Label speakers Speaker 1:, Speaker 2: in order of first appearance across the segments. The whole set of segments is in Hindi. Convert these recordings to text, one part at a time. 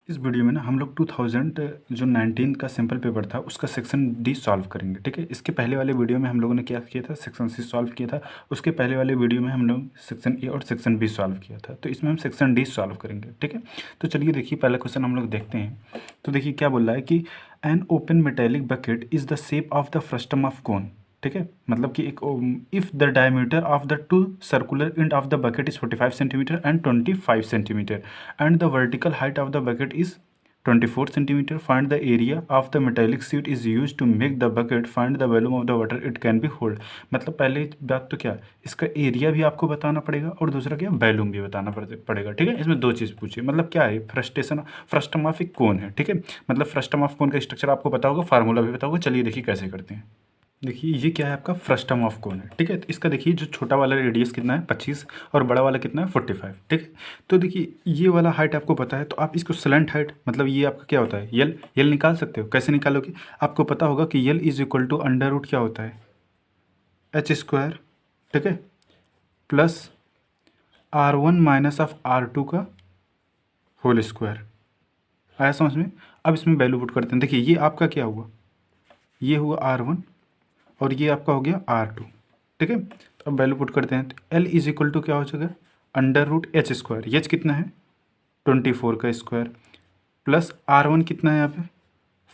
Speaker 1: इस वीडियो में ना हम लोग 2019 का सैम्पल पेपर था उसका सेक्शन डी सॉल्व करेंगे। ठीक है, इसके पहले वाले वीडियो में हम लोगों ने क्या किया था, सेक्शन सी सॉल्व किया था। उसके पहले वाले वीडियो में हम लोग सेक्शन ए और सेक्शन बी सॉल्व किया था। तो इसमें हम सेक्शन डी सॉल्व करेंगे। ठीक है, तो चलिए देखिए पहला क्वेश्चन हम लोग देखते हैं। तो देखिए क्या बोल रहा है कि an open metallic bucket is the shape of the frustum of cone. ठीक है, मतलब कि एक if the diameter of the two circular end of the bucket is 45 centimetre and 25 centimetre and the vertical height of the bucket is 24 centimetre, find the area of the metallic sheet is use to make the bucket, find the volume of the water it can B hold. मतलब पहले बात तो क्या, इसका एरिया भी आपको बताना पड़ेगा और दूसरा क्या, वॉल्यूम भी बताना पड़ेगा। ठीक है, इसमें दो चीज़ पूछिए। मतलब क्या है, फ्रस्टम ऑफ एक कोन है। ठीक है, मतलब फ्रस्टम ऑफ कोन का स्ट्रक्चर आपको पता होगा, फार्मूला भी पता होगा। चलिए देखिए कैसे करते हैं। देखिए ये क्या है, आपका फ्रस्टम ऑफ कोन है। ठीक है, तो इसका देखिए जो छोटा वाला रेडियस कितना है 25 और बड़ा वाला कितना है 45। ठीक है, तो देखिए ये वाला हाइट आपको पता है, तो आप इसको स्लैंट हाइट, मतलब ये आपका क्या होता है, यल निकाल सकते हो। कैसे निकालोगे, आपको पता होगा कि L is equal to under root क्या होता है, एच स्क्वायर। ठीक है, plus R1 minus of R2 का होल स्क्वायर। आया समझ में। अब इसमें वैल्यू पुट करते हैं। देखिए ये आपका क्या हुआ, ये हुआ R1 और ये आपका हो गया R2। ठीक है, तो अब वैल्यू पुट करते हैं। तो L इज इक्वल टू क्या हो जाएगा, under root H square. H कितना है 24 का स्क्वायर, प्लस R1 कितना है यहाँ पे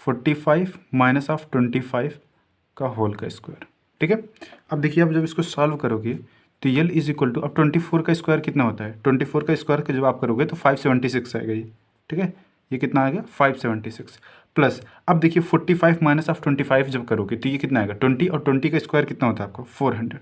Speaker 1: 45 माइनस ऑफ 25 का होल का स्क्वायर। ठीक है, अब देखिए आप जब इसको सॉल्व करोगे तो L इज इक्वल टू, अब 24 का स्क्वायर कितना होता है, 24 का स्क्वायर का जब आप करोगे तो 576 आएगा ये। ठीक है, ये कितना आ गया 576, प्लस अब देखिए 45 माइनस ऑफ 25 जब करोगे तो ये कितना आएगा 20, और 20 का स्क्वायर कितना होता है आपको 400।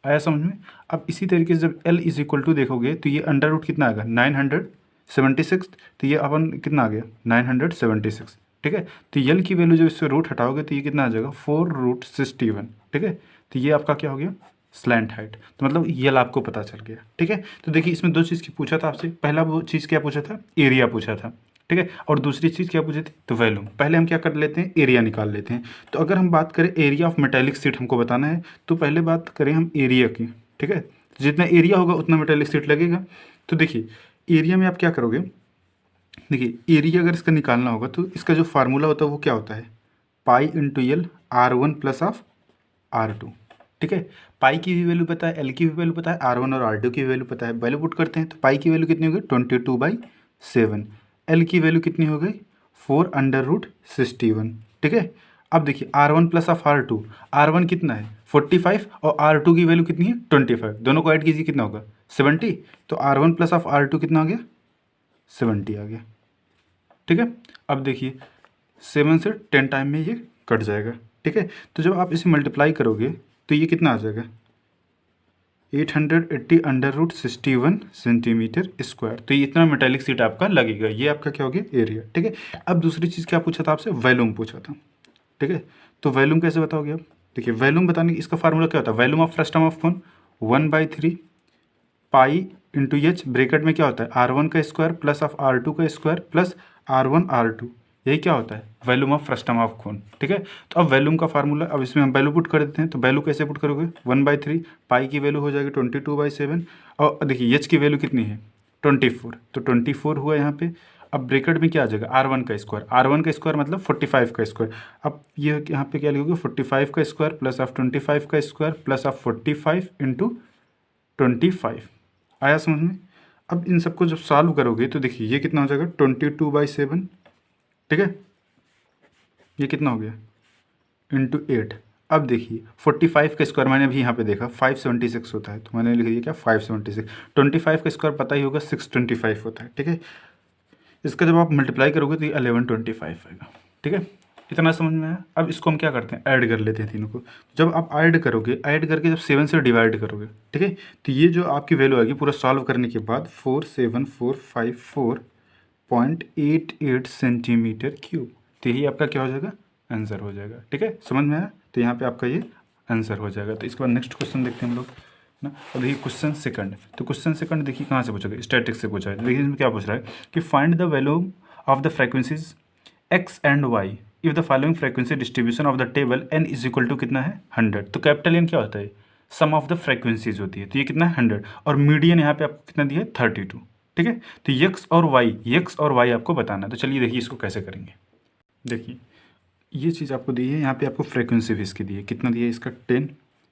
Speaker 1: आया समझ में। अब इसी तरीके से जब L इज इक्वल टू देखोगे तो ये अंडर रूट कितना आएगा 976, तो ये अपन कितना आ गया 976। ठीक है, तो यल की वैल्यू जब इससे रूट हटाओगे तो ये कितना आ जाएगा 4√61। ठीक है, तो ये आपका क्या हो गया स्लैंट हाइट। तो मतलब यल आपको पता चल गया। ठीक है, तो देखिए इसमें दो चीज़ की पूछा था आपसे। पहला वो चीज़ क्या पूछा था, एरिया पूछा था। ठीक है, और दूसरी चीज़ क्या पूछी थी, तो वैल्यूम। पहले हम क्या कर लेते हैं, एरिया निकाल लेते हैं। तो अगर हम बात करें एरिया ऑफ मेटेलिक शीट हमको बताना है, तो पहले बात करें हम एरिया की। ठीक है, जितना एरिया होगा उतना मेटेलिक शीट लगेगा। तो देखिए एरिया में आप क्या करोगे, देखिए एरिया अगर इसका निकालना होगा तो इसका जो फार्मूला होता है वो क्या होता है, pi into L R1 plus of R2। ठीक है, पाई की भी वैल्यू पता है, एल की भी वैल्यू पता है, R1 और R2 की भी वैल्यू पता है। वैल्यू पुट करते हैं तो पाई की वैल्यू कितनी हो गई 22/7, एल की वैल्यू कितनी हो गई 4√61। ठीक है, अब देखिए R1 plus of R2, R1 कितना है 45 और R2 की वैल्यू कितनी है 25, दोनों को ऐड कीजिए कितना होगा 70। तो R1 प्लस ऑफ R2 कितना आ गया 70 आ गया। ठीक है, अब देखिए 7 से 10 टाइम में ये कट जाएगा। ठीक है, तो जब आप इसे मल्टीप्लाई करोगे तो ये कितना आ जाएगा 880 अंडर रूट 61 सेंटीमीटर स्क्वायर। तो ये इतना मेटेलिक शीट आपका लगेगा। ये आपका क्या हो गया एरिया। ठीक है, अब दूसरी चीज़ क्या पूछा था आपसे, वॉल्यूम पूछा था। ठीक है, तो वॉल्यूम कैसे बताओगे आप, देखिए वॉल्यूम बताने की इसका फार्मूला क्या होता है, volume of frustum of cone 1/3 pi into H, bracket में क्या होता है R1 का स्क्वायर प्लस ऑफ R2 का स्क्वायर प्लस R1 R2, यही क्या होता है volume of frustum of cone. ठीक है, तो अब वॉल्यूम का फार्मूला, अब इसमें हम वैल्यू पुट कर देते हैं। तो वैल्यू कैसे पुट करोगे 1/3, पाई की वैल्यू हो जाएगी 22/7, और देखिए एच की वैल्यू कितनी है 24, तो 24 हुआ यहाँ पे। अब ब्रेकेट में क्या आ जाएगा R1 का स्क्वायर, R1 का स्क्वायर मतलब 45 का स्क्वायर। अब ये यहाँ पे क्या लिखोगे 45 का स्क्वायर प्लस ऑफ 25 का स्क्वायर प्लस ऑफ 45 इंटू 25। आया समझ में। अब इन सबको जब सॉल्व करोगे तो देखिए ये कितना हो जाएगा 22/7। ठीक है, ये कितना हो गया इंटू 8। अब देखिए 45 का स्क्वायर मैंने अभी यहाँ पे देखा 576 होता है, तो मैंने लिख दिया क्या 576। 25 का स्क्वायर पता ही होगा 625 होता है। ठीक है, इसका जब आप मल्टीप्लाई करोगे तो ये 1125 आएगा। ठीक है, इतना समझ में आया। अब इसको हम क्या करते हैं, ऐड कर लेते हैं तीनों को। जब आप ऐड करोगे, ऐड करके जब 7 से डिवाइड करोगे, ठीक है, तो ये जो आपकी वैल्यू आएगी पूरा सॉल्व करने के बाद 47454.88 सेंटीमीटर क्यूब। तो यही आपका क्या हो जाएगा, आंसर हो जाएगा। ठीक है, समझ में आया। तो यहाँ पे आपका ये आंसर हो जाएगा। तो इसके बाद नेक्स्ट क्वेश्चन देखते हैं हम लोग ना। अब देखिए क्वेश्चन सेकंड, तो क्वेश्चन सेकंड देखिए कहाँ से पूछा गया, स्टैटिक्स से पूछा है। देखिए इसमें क्या पूछ रहा है कि find the value of the frequencies x and y if the following frequency distribution of the table n is equal to कितना है 100। तो कैपिटल N क्या होता है, सम ऑफ द फ्रीक्वेंसीज होती है। तो ये कितना है 100, और मीडियन यहाँ पे आपको कितना दिया है 32। ठीक है। तो एक्स और वाई आपको बताना है। तो चलिए देखिए इसको कैसे करेंगे। देखिए ये चीज़ आपको दी है, यहाँ पे आपको फ्रीक्वेंसी भी इसकी दी है, कितना दिया है इसका 10,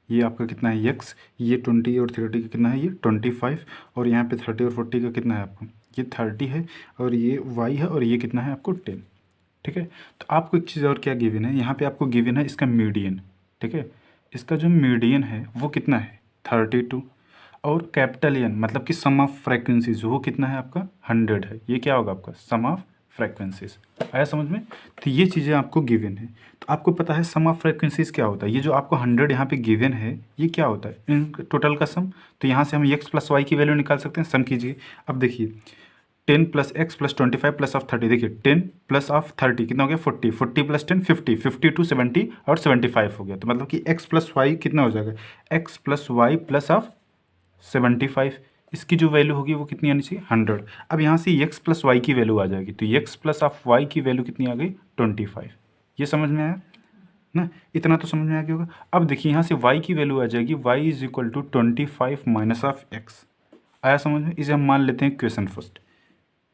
Speaker 1: ये आपका कितना है एक्स, ये 20 और 30 का कितना है ये 25, और यहाँ पे 30 और 40 का कितना है आपको ये 30 है, और ये वाई है, और ये कितना है आपको 10। ठीक है। तो आपको एक चीज़ और क्या गिवन है, यहाँ पे आपको गिवन है इसका मीडियन। ठीक है। इसका जो मीडियन है वो कितना है 32, और कैपिटल एन मतलब कि सम ऑफ फ्रीक्वेंसीज वो कितना है आपका 100 है। ये क्या होगा आपका सम ऑफ फ्रीक्वेंसीज। आया समझ में। तो ये चीज़ें आपको गिवन है। तो आपको पता है सम ऑफ फ्रीक्वेंसीज क्या होता है। ये जो आपको 100 यहाँ पे गिवन है ये क्या होता है इन टोटल का सम। तो यहाँ से हम एक्स प्लस वाई की वैल्यू निकाल सकते हैं। सम कीजिए। अब देखिए 10 plus x plus 25 plus of 30, देखिए 10 प्लस ऑफ 30 कितना हो गया 40, 40 प्लस 10 50, 50 टू 70 और 75 हो गया। तो मतलब कि एक्स प्लस वाई कितना हो जाएगा X plus Y plus of 75, इसकी जो वैल्यू होगी वो कितनी आनी चाहिए 100। अब यहाँ से एक्स प्लस वाई की वैल्यू आ जाएगी, तो एक्स प्लस ऑफ वाई की वैल्यू कितनी आ गई 25। ये समझ में आया ना, इतना तो समझ में आ गया होगा। अब देखिए यहाँ से y की वैल्यू आ जाएगी y is equal to 25 minus of x। आया समझ में। इसे हम मान लेते हैं इक्वेशन फर्स्ट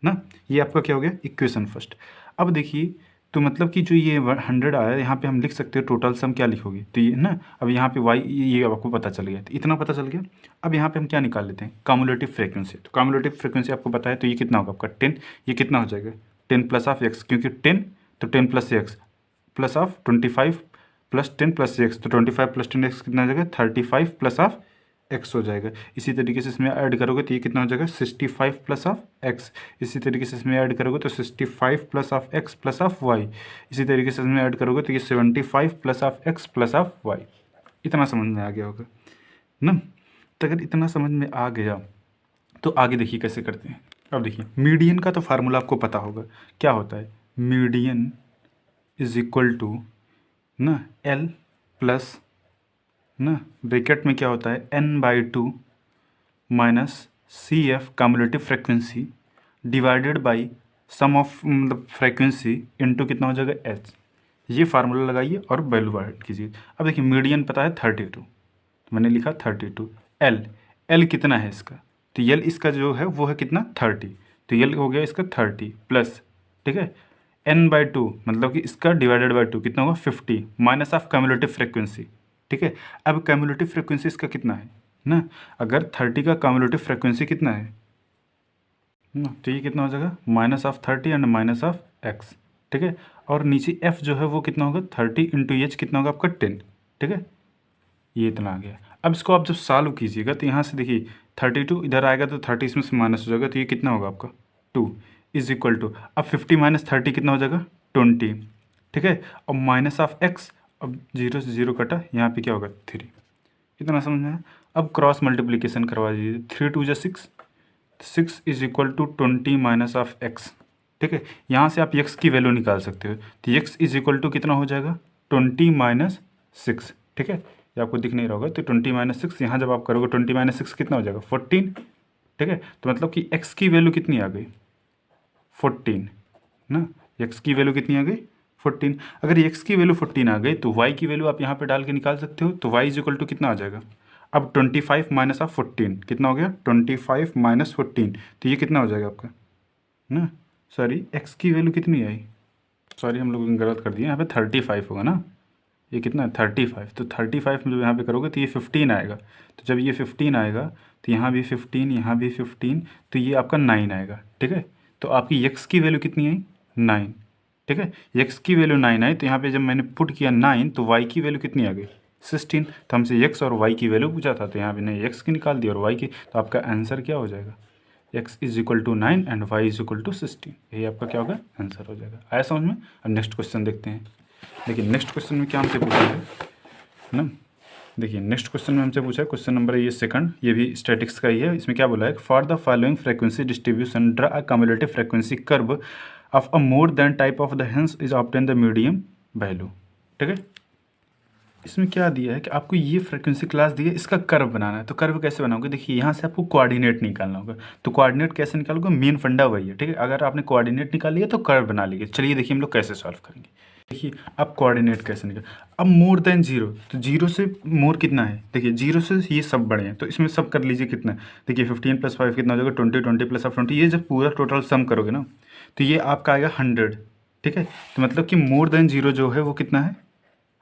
Speaker 1: ना, ये आपका क्या हो गया इक्वेशन फर्स्ट। अब देखिए तो मतलब कि जो ये 100 आया यहाँ पे हम लिख सकते हैं टोटल सम क्या लिखोगे तो ये ना। अब यहाँ पे y ये आपको पता चल गया, तो इतना पता चल गया। अब यहाँ पे हम क्या निकाल लेते हैं कम्युलेटिव फ्रीक्वेंसी। तो कम्युलेटिव फ्रीक्वेंसी आपको पता है, तो ये कितना होगा आपका 10, ये कितना हो जाएगा 10 प्लस ऑफ एक्स, क्योंकि 10 तो 10 plus x plus of 25 plus 10 plus x, तो 25 प्लस 10 एक्स कितना हो जाएगा 35 प्लस ऑफ एक्स हो जाएगा। इसी तरीके से इसमें ऐड करोगे तो ये कितना हो जाएगा 65 प्लस ऑफ एक्स। इसी तरीके से इसमें ऐड करोगे तो 65 plus of X plus of Y. इसी तरीके से इसमें ऐड करोगे तो ये 75 plus of X plus of Y. इतना समझ में आ गया होगा ना। तो अगर इतना समझ में आ गया तो आगे देखिए कैसे करते हैं। अब देखिए मीडियन का तो फार्मूला आपको पता होगा, क्या होता है मीडियन इज इक्वल टू ना एल प्लस ना ब्रैकेट में क्या होता है n/2 minus C F cumulative frequency divided by sum of मतलब फ्रिक्वेंसी इनटू कितना हो जाएगा h। ये फार्मूला लगाइए और वैल्यू ऐड कीजिए। अब देखिए मीडियन पता है 32, तो मैंने लिखा 32। एल कितना है इसका, तो एल इसका जो है वो है कितना 30, तो एल हो गया इसका 30 प्लस ठीक है n/2 मतलब कि इसका डिवाइडेड बाई 2 कितना होगा 50 माइनस ऑफ कम्युलेटिव फ्रिक्वेंसी। ठीक है। अब कम्युलेटिव फ्रिक्वेंसी इसका कितना है ना, अगर 30 का कम्युलेटिव फ्रिक्वेंसी कितना है ना, तो ये कितना हो जाएगा minus of 30 and minus of X. ठीक है। और नीचे एफ जो है वो कितना होगा 30 इंटू एच कितना होगा आपका 10। ठीक है। ये इतना आ गया। अब इसको आप जब सॉल्व कीजिएगा तो यहाँ से देखिए 32 इधर आएगा तो 30 इसमें से माइनस हो जाएगा, तो ये कितना होगा आपका 2 इज इक्वल टू अब 50 माइनस 30 कितना हो जाएगा 20। ठीक है। और माइनस ऑफ एक्स, अब 0 से 0 कटा, यहाँ पे क्या होगा 3। इतना समझ में है। अब क्रॉस मल्टीप्लिकेशन करवा दीजिए 3 2 जा 6, 6 is equal to 20 minus of X. ठीक है। यहाँ से आप एक्स की वैल्यू निकाल सकते हो, तो एक्स इज इक्वल टू कितना हो जाएगा 20 माइनस 6। ठीक है। ये आपको दिख नहीं रहा होगा, तो 20 माइनस 6 यहाँ जब आप करोगे 20 माइनस 6 कितना हो जाएगा 14। ठीक है। तो मतलब कि एक्स की वैल्यू कितनी आ गई 14 ना, एक्स की वैल्यू कितनी आ गई 14। अगर x की वैल्यू 14 आ गई तो y की वैल्यू आप यहाँ पे डाल के निकाल सकते हो, तो y इज इक्वल टू कितना आ जाएगा अब 25 माइनस ऑफ 14 कितना हो गया 25 माइनस 14, तो ये कितना हो जाएगा आपका ना, सॉरी x की वैल्यू कितनी आई, सॉरी हम लोग गलत कर दिए, यहाँ पे 35 होगा ना, ये कितना है 35, तो 35 में जो यहाँ पे करोगे तो ये 15 आएगा। तो जब ये 15 आएगा तो यहाँ भी 15, यहाँ भी 15, तो ये आपका 9 आएगा। ठीक है। तो आपकी x की वैल्यू कितनी आई 9। ठीक है। x की वैल्यू 9 आई, तो यहाँ पे जब मैंने पुट किया 9 तो y की वैल्यू कितनी आ गई 16। तो हमसे x और y की वैल्यू पूछा था, तो यहाँ पे मैंने x की निकाल दी और y की, तो आपका आंसर क्या हो जाएगा x is equal to 9 and y is equal to 16। यही आपका क्या होगा आंसर हो जाएगा। आया समझ में। अब नेक्स्ट क्वेश्चन देखते हैं। देखिए नेक्स्ट क्वेश्चन में क्या हमसे पूछा है ना, देखिए नेक्स्ट क्वेश्चन में हमसे पूछा है, क्वेश्चन नंबर ये सेकंड, ये भी स्टैटिक्स का ही है। इसमें क्या बोला है for the following frequency distribution draw a cumulative frequency curve of a more than type of the hence is obtain the medium value. ठीक है। इसमें क्या दिया है कि आपको ये फ्रीक्वेंसी क्लास दी है, इसका कर्व बनाना है। तो कर्व कैसे बनाओगे, देखिए यहाँ से आपको कोऑर्डिनेट निकालना होगा। तो कोऑर्डिनेट कैसे निकालोगे, मेन फंडा वही है। ठीक है। अगर आपने कोऑर्डिनेट निकाल लिया तो कर्व बना लीजिए। चलिए देखिए हम लोग कैसे सॉल्व करेंगे। देखिए अब कोऑर्डिनेट कैसे निकल, अब मोर देन जीरो, तो जीरो से मोर कितना है, देखिए जीरो से ये सब बड़े हैं तो इसमें सब कर लीजिए कितना है, देखिए 15 + 5 कितना हो जाएगा 20, 20 + 20, ये जब पूरा टोटल सम करोगे ना तो ये आपका आएगा 100। ठीक है, तो मतलब कि मोर देन जीरो जो है वो कितना है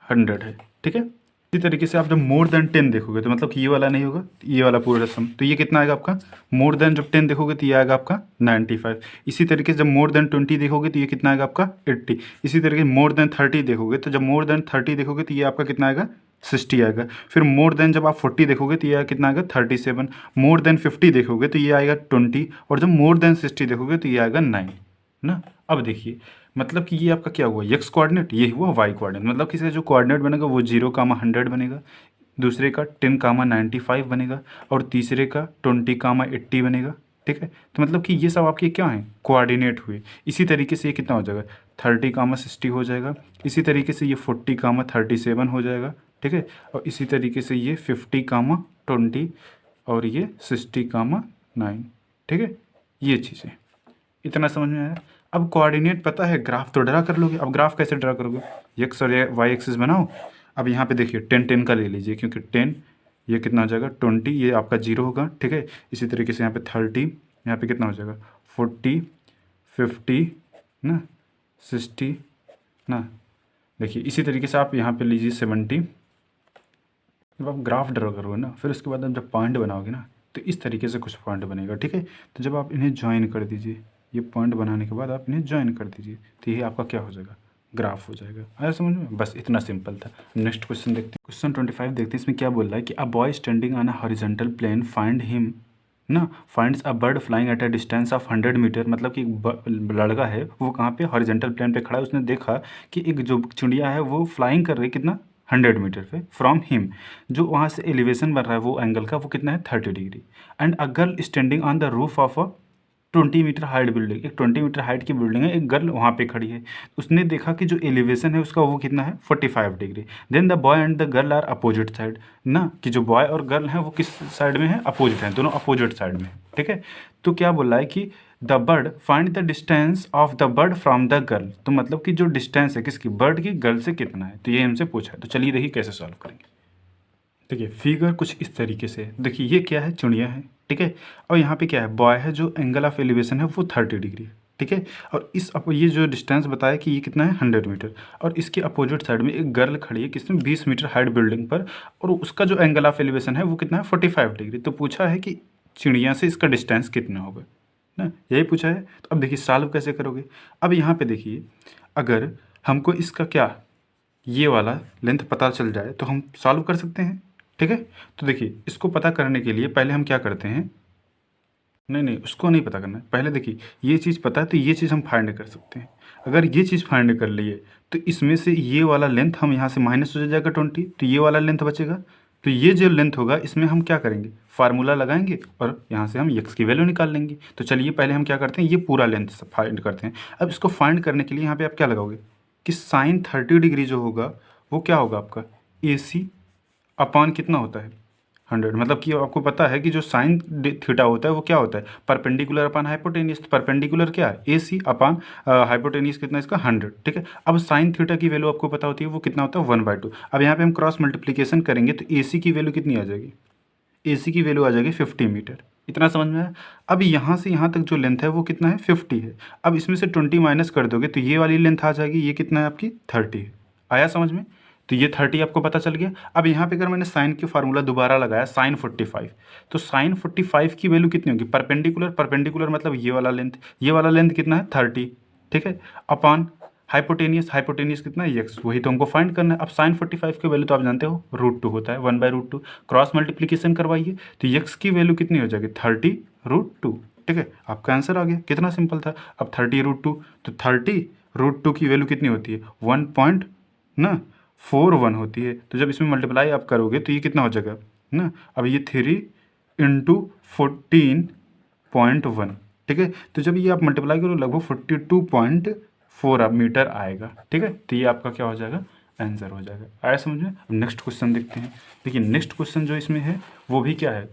Speaker 1: 100 है। ठीक है, इसी तरीके से आप जब मोर देन 10 देखोगे तो मतलब कि ये वाला नहीं होगा, ये वाला पूरा सम, तो ये कितना आएगा आपका, मोर देन जब 10 देखोगे तो ये आएगा आपका 95। इसी तरीके से जब मोर देन 20 देखोगे तो ये कितना आएगा आपका 80। इसी तरीके से मोर देन 30 देखोगे तो जब मोर देन 30 देखोगे तो ये आपका कितना आएगा 60 आएगा। फिर मोर देन जब आप 40 देखोगे तो ये कितना आएगा 37। मोर देन 50 देखोगे तो ये आएगा 20, और जब मोर देन 60 देखोगे तो ये आएगा 9 ना। अब देखिए मतलब कि ये आपका क्या हुआ, एक्स कोऑर्डिनेट, ये हुआ वाई कोऑर्डिनेट, मतलब किसी का जो कोऑर्डिनेट बनेगा वो 0, 100 बनेगा, दूसरे का 10, 95 बनेगा, और तीसरे का 20, 80 बनेगा। ठीक है, तो मतलब कि ये सब आपके क्या हैं कोऑर्डिनेट हुए। इसी तरीके से ये कितना हो जाएगा 30, 60 हो जाएगा। इसी तरीके से ये 40, 37 हो जाएगा। ठीक है, और इसी तरीके से ये 50, 20, और ये 60, 9। ठीक है, ये चीज़ें इतना समझ में आया। अब कोऑर्डिनेट पता है, ग्राफ तो ड्रा कर लोगे। अब ग्राफ कैसे ड्रा करोगे, एक्स और वाई एक्सिस बनाओ। अब यहाँ पे देखिए 10, 10 का ले लीजिए, क्योंकि 10 ये कितना हो जाएगा 20, ये आपका 0 होगा। ठीक है, इसी तरीके से यहाँ पे 30, यहाँ पे कितना हो जाएगा 40, 50 ना, 60 ना। देखिए इसी तरीके से आप यहाँ पे लीजिए 70। जब आप ग्राफ ड्रा करोगे ना, फिर उसके बाद आप जब पॉइंट बनाओगे ना तो इस तरीके से कुछ पॉइंट बनेगा। ठीक है, तो जब आप इन्हें ज्वाइन कर दीजिए, ये पॉइंट बनाने के बाद आप इन्हें ज्वाइन कर दीजिए, तो ये आपका क्या हो जाएगा ग्राफ हो जाएगा। आया समझ में, बस इतना सिंपल था। नेक्स्ट क्वेश्चन देखते हैं, क्वेश्चन 25 देखते हैं। इसमें क्या बोल रहा है कि a boy standing on a horizontal plane find him ना, finds a bird flying at a distance of 100 metre. मतलब कि लड़का है वो कहाँ पे हॉरिजॉन्टल प्लेन पे खड़ा है, उसने देखा कि एक जो चिड़िया है वो फ्लाइंग कर रही है कितना 100 मीटर पे फ्रॉम हिम। जो वहाँ से एलिवेशन बन रहा है वो एंगल का वो कितना है 30 degree. And a girl standing on the roof of a 20 metre height building, एक 20 मीटर हाइट की बिल्डिंग है, एक गर्ल वहाँ पे खड़ी है। उसने देखा कि जो एलिवेशन है उसका वो कितना है 45 degree. Then the boy and the girl are opposite side ना, कि जो बॉय और गर्ल हैं वो किस साइड में है, अपोजिट हैं, दोनों अपोजिट साइड में है। ठीक है, तो क्या बोल रहा है कि the bird find the distance of the bird from the girl. तो मतलब कि जो डिस्टेंस है किसकी, बर्ड की गर्ल से कितना है, तो ये हमसे पूछा है। तो चलिए देखिए कैसे सॉल्व करेंगे। देखिए फिगर कुछ इस तरीके से, देखिए ये क्या है चिड़िया है। ठीक है, और यहाँ पे क्या है बॉय है, जो एंगल ऑफ एलिवेशन है वो 30 डिग्री है। ठीक है, और ये जो डिस्टेंस बताया कि ये कितना है 100 मीटर, और इसके अपोजिट साइड में एक गर्ल खड़ी है किसमें 20 मीटर हाइट बिल्डिंग पर, और उसका जो एंगल ऑफ एलिवेशन है वो कितना है 45 डिग्री। तो पूछा है कि चिड़िया से इसका डिस्टेंस कितना होगा ना, यही पूछा है। तो अब देखिए सॉल्व कैसे करोगे। अब यहाँ पे देखिए अगर हमको इसका क्या ये वाला लेंथ पता चल जाए तो हम सॉल्व कर सकते हैं। ठीक है, तो देखिए इसको पता करने के लिए पहले हम क्या करते हैं, नहीं नहीं उसको नहीं पता करना है, पहले देखिए ये चीज़ पता है तो ये चीज़ हम फाइंड कर सकते हैं। अगर ये चीज़ फाइंड कर लिए तो इसमें से ये वाला लेंथ हम यहाँ से माइनस हो जाएगा 20, तो ये वाला लेंथ बचेगा। तो ये जो लेंथ होगा इसमें हम क्या करेंगे फार्मूला लगाएंगे और यहाँ से हम एक्स की वैल्यू निकाल लेंगे। तो चलिए पहले हम क्या करते हैं ये पूरा लेंथ फाइंड करते हैं। अब इसको फाइंड करने के लिए यहाँ पे आप क्या लगाओगे कि साइन 30 डिग्री जो होगा वो क्या होगा आपका AC अपान कितना होता है 100। मतलब कि आपको पता है कि जो साइन थीटा होता है वो क्या होता है परपेंडिकुलर अपान हाइपोटेनियस। तो परपेंडिकुलर क्या है AC अपान हाइपोटेनियस कितना इसका 100। ठीक है, अब साइन थीटा की वैल्यू आपको पता होती है वो कितना होता है 1/2। अब यहाँ पे हम क्रॉस मल्टीप्लिकेशन करेंगे तो AC की वैल्यू कितनी आ जाएगी, AC की वैल्यू आ जाएगी 50 मीटर। इतना समझ में आया। अब यहाँ से यहाँ तक जो लेंथ है वो कितना है 50 है। अब इसमें से 20 माइनस कर दोगे तो ये वाली लेंथ आ जाएगी, ये कितना है आपकी 30 है। आया समझ में, तो ये 30 आपको पता चल गया। अब यहाँ पे अगर मैंने साइन की फार्मूला दोबारा लगाया साइन 45, तो साइन 45 की वैल्यू कितनी होगी परपेंडिकुलर, परपेंडिकुलर मतलब ये वाला लेंथ, ये वाला लेंथ कितना है 30। ठीक है, अपॉन हाइपोटेनियस, हाइपोटेनियस कितना है एक्स, वही तो हमको फाइंड करना है। अब साइन 45 की वैल्यू तो आप जानते हो √2 होता है 1/√2। क्रॉस मल्टीप्लिकेशन करवाइए तो एक्स की वैल्यू कितनी हो जाएगी 30√2। ठीक है, आपका आंसर आ गया, कितना सिंपल था। अब 30√2, तो 30√2 की वैल्यू कितनी होती है 1.41 होती है। तो जब इसमें मल्टीप्लाई आप करोगे तो ये कितना हो जाएगा ना, अब ये 3 × 14.1। ठीक है, तो जब ये आप मल्टीप्लाई करो लगभग 42.4 मीटर आएगा। ठीक है, तो ये आपका क्या हो जाएगा आंसर हो जाएगा। आया समझ में। अब नेक्स्ट क्वेश्चन देखते हैं। देखिए नेक्स्ट क्वेश्चन जो इसमें है वो भी क्या है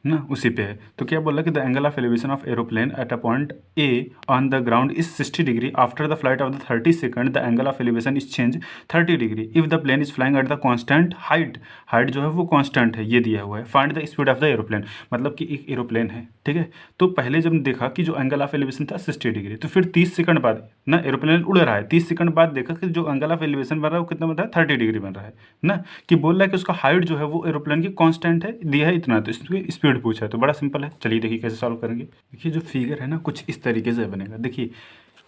Speaker 1: ना, उसी पे है। तो क्या बोल रहा है कि the angle of elevation of aeroplane at a point A on the ground is 60 degree after the flight of the 30 second the angle of elevation is change 30 degree if the plane is flying at the constant height. Height जो है वो कांस्टेंट है, ये दिया हुआ है। Find the speed of the aeroplane, मतलब कि एक एरोप्लेन है, ठीक है। तो पहले जब देखा कि जो एंगल ऑफ एलिवेशन था 60 डिग्री, तो फिर 30 सेकंड बाद ना एरोप्लेन उड़ रहा है, 30 सेकंड बाद देखा कि जो एंगल ऑफ एलिवेशन बन रहा है वो कितना बन रहा है, 30 डिग्री बन रहा है ना। कि बोल रहा है कि उसका हाइट जो है वो एरोप्लेन की कांस्टेंट है, दिया है इतना, तो इसकी स्पीड पूछा है। तो बड़ा सिंपल है, चलिए देखिए कैसे सॉल्व करेंगे। देखिए जो फिगर है ना कुछ इस तरीके से बनेगा। देखिए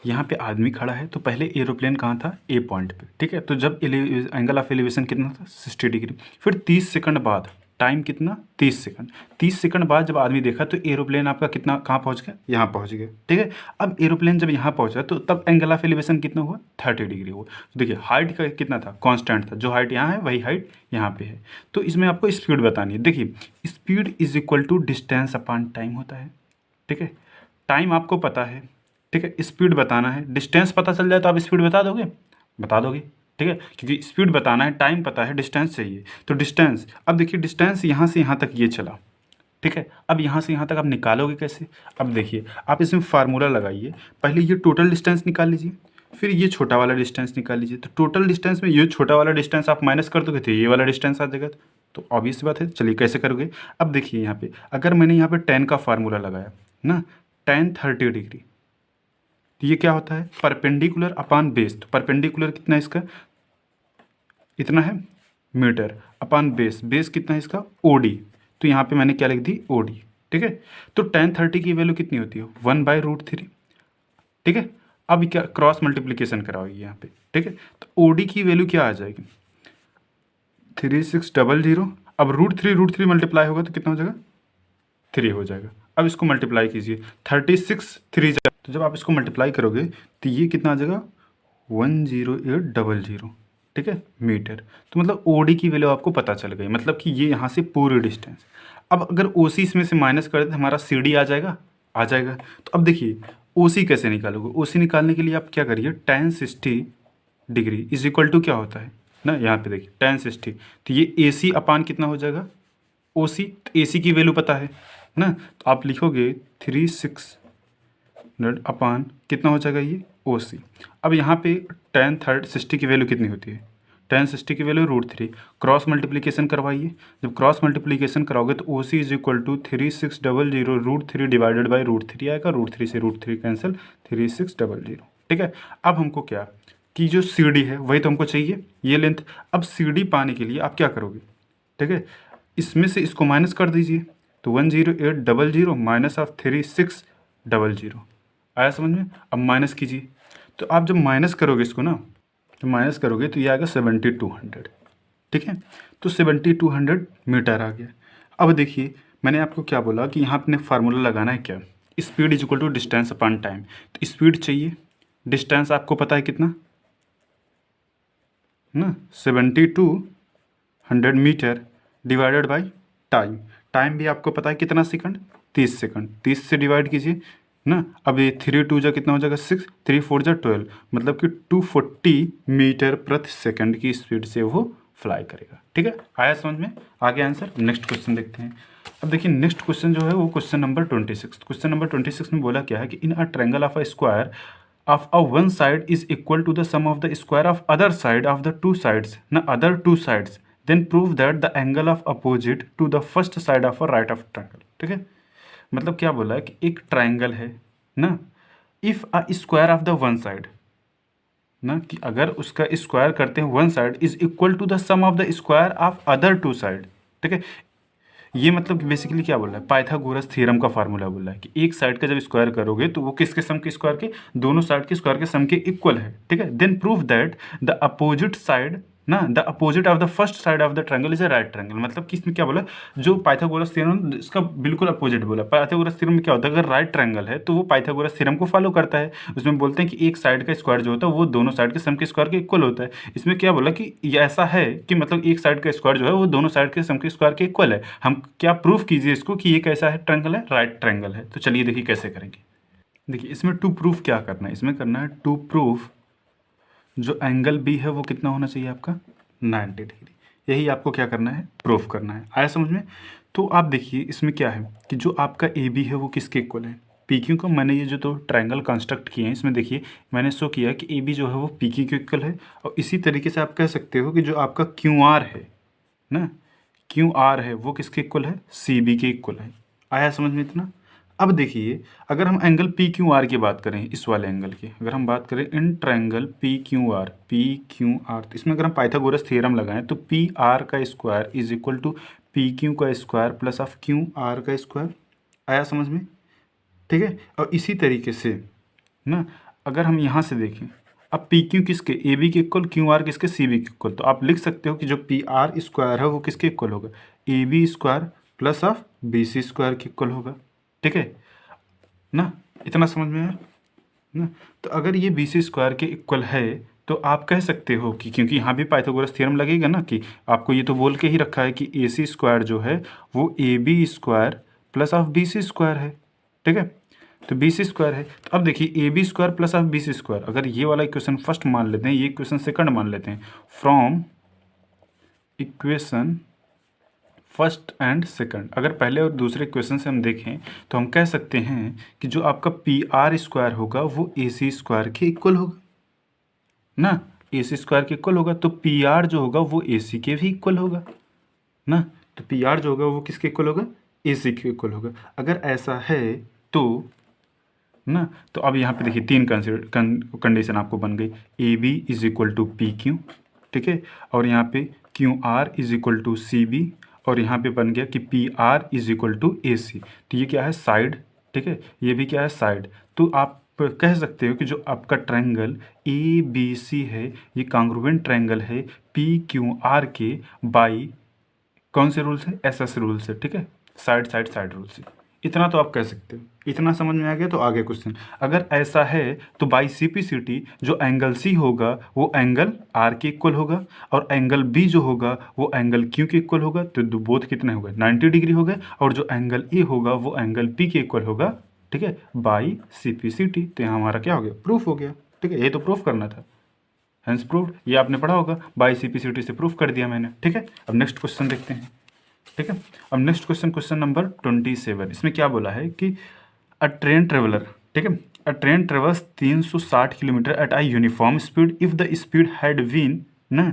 Speaker 1: यहाँ पे आदमी खड़ा है, तो पहले एरोप्लेन कहाँ था, ए पॉइंट पे, ठीक है। तो जब एंगल ऑफ एलिवेशन कितना था, 60 डिग्री। फिर 30 सेकंड बाद, टाइम कितना, 30 सेकंड। 30 सेकंड बाद जब आदमी देखा तो एरोप्लेन आपका कितना, कहाँ पहुँच गया, यहाँ पहुँच गया, ठीक है। अब एरोप्लेन जब यहाँ पहुँचा तो तब एंगल ऑफ एलिवेशन कितना हुआ, 30 डिग्री हुआ। तो देखिए हाइट का कितना था, कांस्टेंट था, जो हाइट यहाँ है वही हाइट यहाँ पे है। तो इसमें आपको स्पीड बतानी है। देखिए speed is equal to distance upon time होता है, ठीक है। टाइम आपको पता है, ठीक है, स्पीड बताना है। डिस्टेंस पता चल जाए तो आप स्पीड बता दोगे, बता दोगे, ठीक है, क्योंकि स्पीड बताना है, टाइम पता है, डिस्टेंस चाहिए। तो डिस्टेंस, अब देखिए डिस्टेंस यहाँ से यहाँ तक ये चला, ठीक है। अब यहाँ से यहाँ तक आप निकालोगे कैसे। अब देखिए आप इसमें फार्मूला लगाइए। पहले ये टोटल डिस्टेंस निकाल लीजिए, फिर ये छोटा वाला डिस्टेंस निकाल लीजिए। तो टोटल डिस्टेंस में ये छोटा वाला डिस्टेंस आप माइनस कर दोगे तो ये वाला डिस्टेंस आ जाएगा। तो ऑब्वियस बात है, चलिए कैसे करोगे। अब देखिए यहाँ पे अगर मैंने यहाँ पे tan का फार्मूला लगाया ना, tan 30 डिग्री, तो ये क्या होता है, परपेंडिकुलर अपान बेस। तो परपेंडिकुलर कितना है इसका, इतना है मीटर, अपान बेस, बेस कितना है इसका, ओडी। तो यहाँ पे मैंने क्या लिख दी, ओडी, ठीक है। तो tan 30 की वैल्यू कितनी होती है, 1/√3, ठीक है। अब क्या क्रॉस मल्टीप्लीकेशन कराओगे यहाँ पे, ठीक है। तो ओडी की वैल्यू क्या आ जाएगी, 3600। अब √3 मल्टीप्लाई होगा तो कितना हो जाएगा, 3 हो जाएगा। अब इसको मल्टीप्लाई कीजिए, 36 3 जा, तो जब आप इसको मल्टीप्लाई करोगे तो ये कितना आ जाएगा, 10800, ठीक है, मीटर। तो मतलब ओडी की वैल्यू आपको पता चल गई, मतलब कि ये यहाँ से पूरी डिस्टेंस। अब अगर ओसी इसमें से माइनस कर दे तो हमारा सीडी आ जाएगा, आ जाएगा। तो अब देखिए ओसी कैसे निकालोगे। ओसी निकालने के लिए आप क्या करिए, tan 60 degree is equal to क्या होता है ना, यहाँ पे देखिए tan 60, तो ये ए सी अपान कितना हो जाएगा, ओ सी। तो ए सी की वैल्यू पता है ना, तो आप लिखोगे 3600 अपान कितना हो जाएगा ये, ओ सी। अब यहाँ पे tan 60 की वैल्यू कितनी होती है, tan 60 की वैल्यू √3। क्रॉस मल्टीप्लिकेशन करवाइए, जब क्रॉस मल्टीप्लिकेशन कराओगे तो O C is equal to 3600 √3 divided by √3 आएगा। √3 से √3 कैंसिल, 3600, ठीक है। अब हमको क्या कि जो सी डी है वही तो हमको चाहिए, ये लेंथ। अब सी डी पाने के लिए आप क्या करोगे, ठीक है, इसमें से इसको माइनस कर दीजिए। तो 10800 माइनस ऑफ 3600 आया समझ में। अब माइनस कीजिए, तो आप जब माइनस करोगे इसको ना, तो माइनस करोगे तो ये आएगा 7200, ठीक है। तो 7200 मीटर आ गया। अब देखिए मैंने आपको क्या बोला कि यहाँ अपने फार्मूला लगाना है क्या, speed is equal to distance upon time. तो स्पीड चाहिए, डिस्टेंस आपको पता है कितना ना, 7200 metre divided by time. Time भी आपको पता है कितना सेकंड, 30 सेकंड। 30 से डिवाइड कीजिए ना। अब ये 3 2 जा कितना हो जाएगा, 6, 3 4 जा 12, मतलब कि 240 मीटर प्रति सेकंड की स्पीड से वो फ्लाई करेगा, ठीक है। आया समझ में, आगे आंसर। नेक्स्ट क्वेश्चन देखते हैं। अब देखिए नेक्स्ट क्वेश्चन जो है वो क्वेश्चन नंबर 26। क्वेश्चन नंबर 26 में बोला क्या है कि in a triangle of a square of a one side is equal to the sum of the square of other side of the two sides, na other two sides, then prove that the angle of opposite to the first side of a right of triangle, ठीक है। मतलब क्या बोला है कि एक ट्रायंगल है ना, if a square of the one side ना, कि अगर उसका स्क्वायर करते हैं one side is equal to the sum of the square of other two side, ठीक है। ये मतलब कि बेसिकली क्या बोल रहा है, पाइथागोरस थ्योरम का फार्मूला बोल रहा है कि एक साइड का जब स्क्वायर करोगे तो वो किसके सम के स्क्वायर के, दोनों साइड के स्क्वायर के सम के इक्वल है, ठीक है। Then prove that the opposite side ना, the opposite of the first side of the triangle is a right triangle. मतलब कि इसमें क्या बोला, जो पाइथागोरस थ्योरम इसका बिल्कुल अपोजिट बोला। पाइथागोरस थ्योरम में क्या होता है, अगर राइट ट्रायंगल है तो वो पाइथागोरस थ्योरम को फॉलो करता है। उसमें बोलते हैं कि एक साइड का स्क्वायर जो होता है वो दोनों साइड के सम के स्क्वायर के इक्वल होता है। इसमें क्या बोला कि ये ऐसा है कि मतलब एक साइड का स्क्वायर जो है वो दोनों साइड के सम के स्क्वायर के इक्वल है। हम क्या प्रूफ कीजिए इसको कि ये कैसा है, ट्रायंगल है, राइट ट्रायंगल है। तो चलिए देखिए कैसे करेंगे। देखिए इसमें टू प्रूफ क्या करना है, इसमें करना है टू प्रूफ जो एंगल बी है वो कितना होना चाहिए आपका, 90 डिग्री। यही आपको क्या करना है, प्रूफ करना है। आया समझ में। तो आप देखिए इसमें क्या है कि जो आपका ए बी है वो किसके इक्वल है, पी क्यू का। मैंने ये जो तो ट्रायंगल कंस्ट्रक्ट किए हैं इसमें देखिए मैंने शो किया कि ए बी जो है वो पी क्यू के इक्वल है, और इसी तरीके से आप कह सकते हो कि जो आपका क्यू आर है ना, क्यू आर है वो किसके इक्वल है, सी बी के इक्वल है। आया समझ में इतना। अब देखिए अगर हम एंगल पी क्यू आर की बात करें, इस वाले एंगल की अगर हम बात करें in triangle P Q R, तो इसमें अगर हम पाइथागोरस थ्योरम लगाएं तो पी आर का square is equal to P Q का square plus of Q R का स्क्वायर। आया समझ में, ठीक है। और इसी तरीके से ना अगर हम यहाँ से देखें, अब पी क्यू किसके, ए बी के इक्वल, क्यू आर किसके, सी बी के इक्वल, तो आप लिख सकते हो कि जो पी आर स्क्वायर है वो किसके इक्वल होगा, A B square plus of B C square के इक्वल होगा, ठीक है ना। इतना समझ में आया ना। तो अगर ये बी सी स्क्वायर के इक्वल है तो आप कह सकते हो कि, क्योंकि यहाँ भी पाइथागोरस थ्योरम लगेगा ना, कि आपको ये तो बोल के ही रखा है कि ए सी स्क्वायर जो है वो A B square plus of B C square है, ठीक है। तो बी सी स्क्वायर है, तो अब देखिए A B square plus of B C square, अगर ये वाला इक्वेशन फर्स्ट मान लेते हैं, ये इक्वेशन सेकंड मान लेते हैं, from equation first and second, अगर पहले और दूसरे इक्वेशन से हम देखें तो हम कह सकते हैं कि जो आपका पी आर स्क्वायर होगा वो ए सी स्क्वायर के इक्वल होगा ना, ए सी स्क्वायर के इक्वल होगा। तो पी आर जो होगा वो ए सी के भी इक्वल होगा ना, तो पी आर जो होगा वो किसके इक्वल होगा, ए सी के इक्वल होगा। अगर ऐसा है तो ना, तो अब यहाँ पे देखिए तीन कंडीशन आपको बन गई, A B is equal to P Q, ठीक है, और यहाँ पे Q R is equal to C B, और यहाँ पे बन गया कि P R is equal to A C. तो ये क्या है, साइड, ठीक है, ये भी क्या है, साइड। तो आप कह सकते हो कि जो आपका ट्रायंगल ए बी सी है ये कॉन्ग्रुएंट ट्रायंगल है पी क्यू आर के बाई कौन से रूल से, एस एस रूल से, ठीक है, साइड साइड साइड रूल से। इतना तो आप कह सकते हो। इतना समझ में आ गया। तो आगे क्वेश्चन, अगर ऐसा है तो by C P C T जो एंगल सी होगा वो एंगल आर के इक्वल होगा, और एंगल बी जो होगा वो एंगल क्यू के इक्वल होगा। तो बोथ कितने हो गए, 90 डिग्री हो गए, और जो एंगल ए होगा वो एंगल पी के इक्वल होगा, ठीक है, by C P C T. तो यहाँ हमारा क्या हो गया, प्रूफ हो गया, ठीक है, ये तो प्रूफ करना था, हेंस प्रूव्ड। ये आपने पढ़ा होगा, by C P C T से प्रूफ कर दिया मैंने, ठीक है। अब नेक्स्ट क्वेश्चन देखते हैं, ठीक है। अब नेक्स्ट क्वेश्चन, क्वेश्चन नंबर 27, इसमें क्या बोला है कि अ ट्रेन ट्रेवलर, ठीक है, a train travels 360 kilometre at I uniform speed if the speed had been ना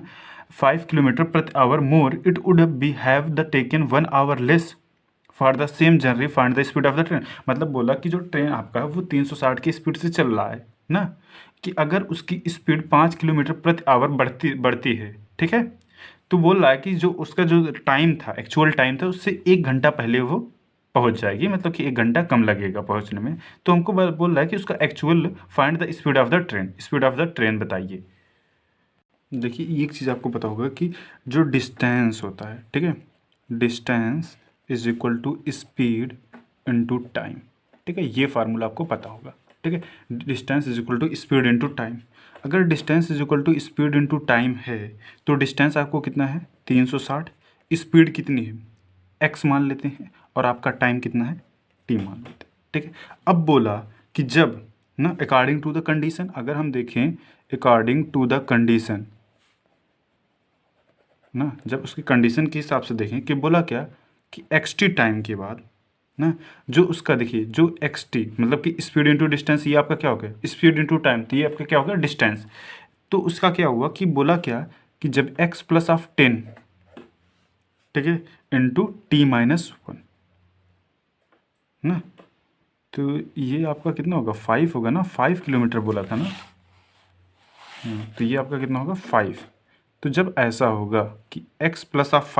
Speaker 1: 5 किलोमीटर प्रति hour more it would be have the taken 1 hour less for the same journey find the speed of the train. मतलब बोला कि जो ट्रेन आपका है वो 360 की स्पीड से चल रहा है ना, कि अगर उसकी स्पीड 5 किलोमीटर प्रति आवर बढ़ती है, ठीक है, तो बोल रहा है कि जो उसका जो टाइम था, एक्चुअल टाइम था, उससे 1 घंटा पहले वो पहुंच जाएगी, मतलब कि 1 घंटा कम लगेगा पहुंचने में। तो हमको बोल रहा है कि उसका actual find the speed of the train, speed of the train बताइए। देखिए एक चीज़ आपको पता होगा कि जो डिस्टेंस होता है, ठीक है, distance is equal to speed into time, ठीक है, ये फार्मूला आपको पता होगा, ठीक है, distance is equal to speed into time. अगर distance is equal to speed into time है तो डिस्टेंस आपको कितना है, 360, स्पीड कितनी है, एक्स मान लेते हैं, और आपका टाइम कितना है, टी मान लेते हैं, ठीक है। अब बोला कि जब ना अकॉर्डिंग टू द कंडीशन, अगर हम देखें अकॉर्डिंग टू द कंडीशन ना, जब उसकी कंडीशन के हिसाब से देखें कि बोला क्या कि एक्स टी टाइम के बाद ना जो उसका देखिए जो एक्स टी मतलब कि स्पीड इंटू डिस्टेंस, ये आपका क्या हो गया, स्पीड इंटू टाइम, तो ये आपका क्या हो गया, डिस्टेंस। तो उसका क्या हुआ कि बोला क्या कि जब एक्स प्लस ऑफ 10, ठीक है, इंटू टी माइनस 1 ना, तो ये आपका कितना होगा, 5 होगा ना, 5 किलोमीटर बोला था ना, तो ये आपका कितना होगा, 5। तो जब ऐसा होगा कि x प्लस ऑफ